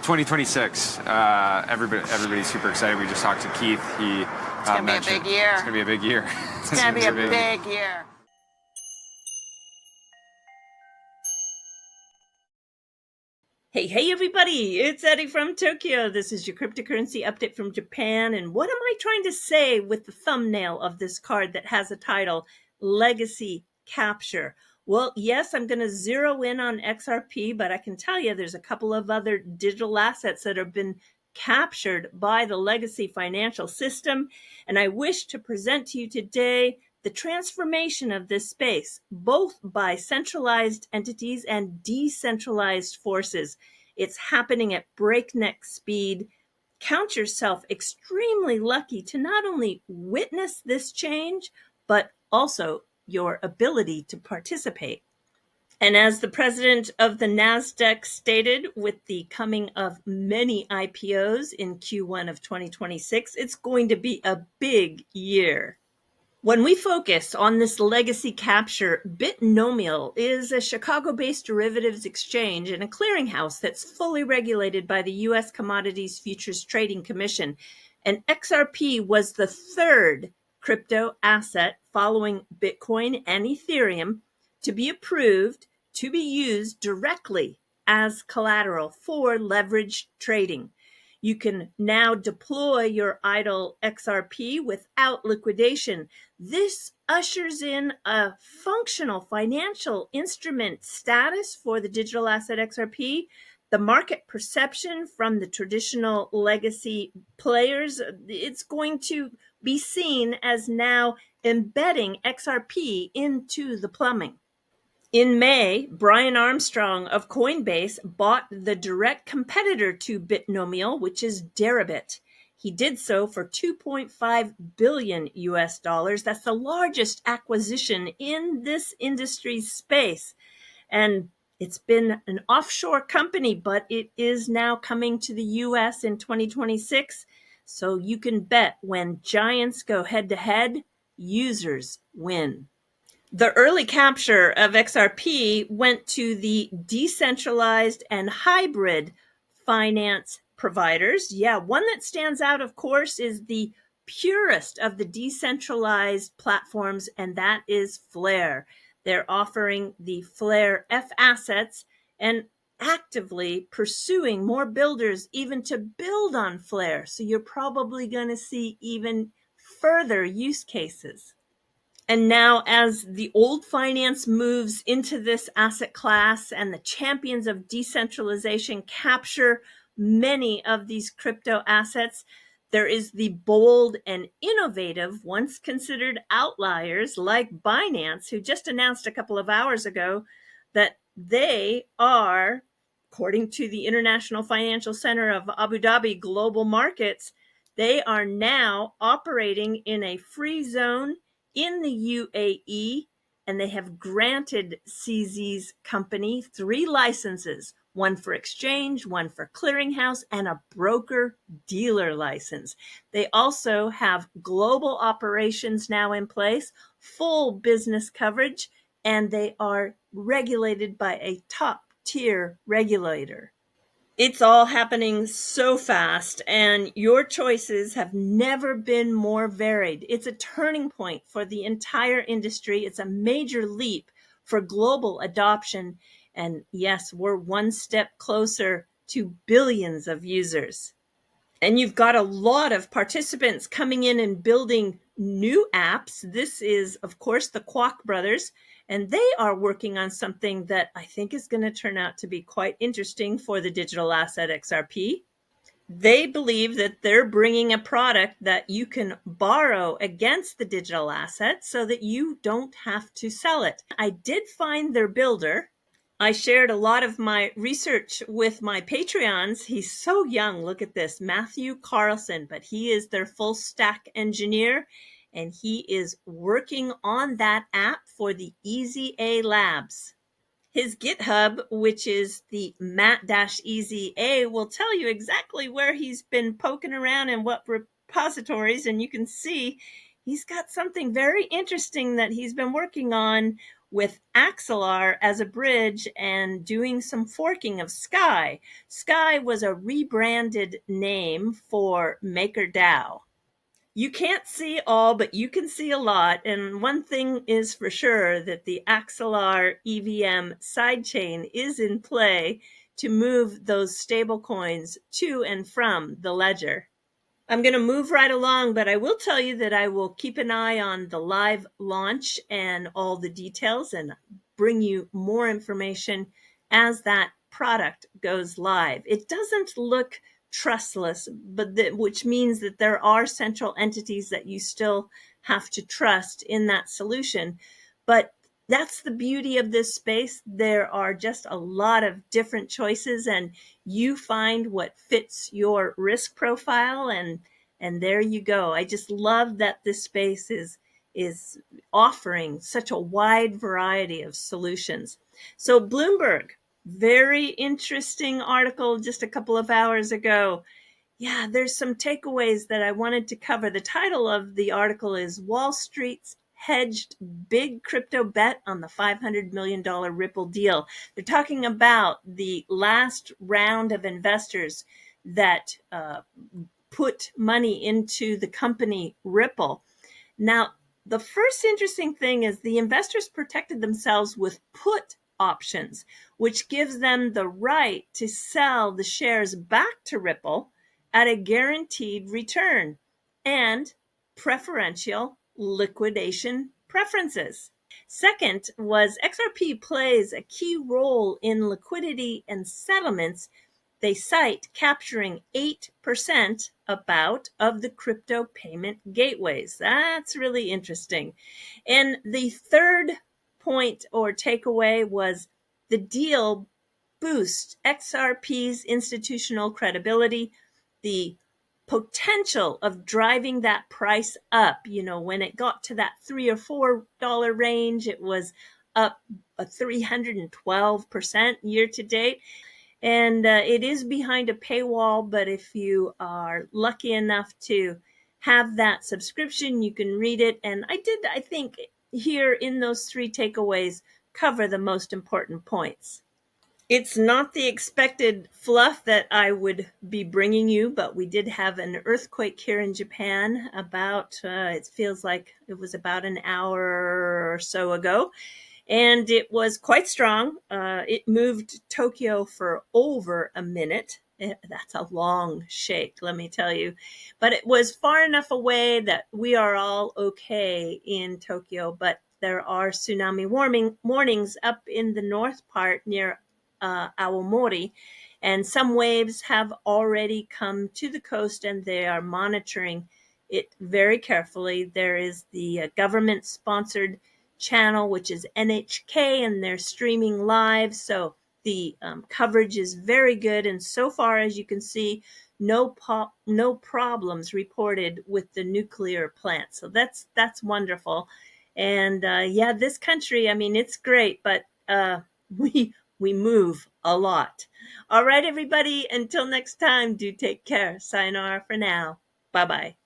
2026. Everybody's super excited. We just talked to Keith. It's going to be a big year. It's going to be a big year. It's going to be a big year. Hey everybody, it's Eri from Tokyo. This is your cryptocurrency update from Japan. And what am I trying to say with the thumbnail of this card that has a title, Legacy Capture? Well, yes, I'm going to zero in on XRP, but I can tell you there's a couple of other digital assets that have been captured by the legacy financial system. And I wish to present to you today the transformation of this space, both by centralized entities and decentralized forces. It's happening at breakneck speed. Count yourself extremely lucky to not only witness this change, but also your ability to participate. And as the president of the NASDAQ stated, with the coming of many IPOs in Q1 of 2026, it's going to be a big year. When we focus on this legacy capture, Bitnomial is a Chicago-based derivatives exchange and a clearinghouse that's fully regulated by the U.S. Commodities Futures Trading Commission. And XRP was the third crypto asset following Bitcoin and Ethereum to be approved to be used directly as collateral for leveraged trading. You can now deploy your idle XRP without liquidation. This ushers in a functional financial instrument status for the digital asset XRP. The market perception from the traditional legacy players, it's going to be seen as now embedding XRP into the plumbing. In May, Brian Armstrong of Coinbase bought the direct competitor to Bitnomial, which is Deribit. He did so for $2.5 billion US dollars. That's the largest acquisition in this industry's space. And it's been an offshore company, but it is now coming to the US in 2026. So you can bet when giants go head to head, users win. The early capture of XRP went to the decentralized and hybrid finance providers. Yeah, one that stands out, of course, is the purest of the decentralized platforms, and that is Flare. They're offering the Flare F assets and actively pursuing more builders even to build on Flare. So you're probably going to see even further use cases. And now, as the old finance moves into this asset class and the champions of decentralization capture many of these crypto assets, there is the bold and innovative, once considered outliers like Binance, who just announced a couple of hours ago that they are, according to the International Financial Center of Abu Dhabi Global Markets, they are now operating in a free zone in the UAE, and they have granted CZ's company 3 licenses, one for exchange, one for clearinghouse, and a broker-dealer license. They also have global operations now in place, full business coverage, and they are regulated by a top-tier regulator. It's all happening so fast, and your choices have never been more varied. It's a turning point for the entire industry. It's a major leap for global adoption. And yes, we're one step closer to billions of users. And you've got a lot of participants coming in and building new apps. This is, of course, the Kwok brothers, and they are working on something that I think is going to turn out to be quite interesting for the digital asset XRP. They believe that they're bringing a product that you can borrow against the digital asset so that you don't have to sell it. I did find their builder. I shared a lot of my research with my Patreons. He's so young. Look at this, Matthew Carlson, but he is their full stack engineer, and he is working on that app for the EasyA labs. His GitHub, which is the mat-EasyA, will tell you exactly where he's been poking around and what repositories, and you can see he's got something very interesting that he's been working on with Axelar as a bridge and doing some forking of Sky. Sky was a rebranded name for MakerDAO. You can't see all, but you can see a lot. And one thing is for sure, that the Axelar EVM sidechain is in play to move those stable coins to and from the ledger. I'm going to move right along, but I will tell you that I will keep an eye on the live launch and all the details and bring you more information as that product goes live. It doesn't look trustless, which means that there are central entities that you still have to trust in that solution. But that's the beauty of this space. There are just a lot of different choices, and you find what fits your risk profile, and there you go. I just love that this space is offering such a wide variety of solutions. So Bloomberg, very interesting article just a couple of hours ago. Yeah, there's some takeaways that I wanted to cover. The title of the article is Wall Street's Hedged Big Crypto Bet on the $500 million Ripple Deal. They're talking about the last round of investors that put money into the company Ripple. Now, the first interesting thing is the investors protected themselves with put options, which gives them the right to sell the shares back to Ripple at a guaranteed return and preferential liquidation preferences. Second was XRP plays a key role in liquidity and settlements. They cite capturing 8% about of the crypto payment gateways. That's really interesting. And the third point or takeaway was the deal boosts XRP's institutional credibility, the potential of driving that price up. You know, when it got to that $3 or $4 range, it was up a 312% year to date. And it is behind a paywall, but if you are lucky enough to have that subscription, you can read it. And I think, here in those three takeaways, cover the most important points. It's not the expected fluff that I would be bringing you, but we did have an earthquake here in Japan about, it feels like it was about an hour or so ago. And it was quite strong. It moved Tokyo for over a minute. That's a long shake, let me tell you. But it was far enough away that we are all okay in Tokyo. But there are tsunami warnings up in the north part near Aomori. And some waves have already come to the coast, and they are monitoring it very carefully. There is the government-sponsored channel, which is NHK, and they're streaming live. So the coverage is very good. And so far, as you can see, no problems reported with the nuclear plant. So that's wonderful. And yeah, this country, I mean, it's great, but we move a lot. All right, everybody, until next time, do take care. Sayonara for now. Bye-bye.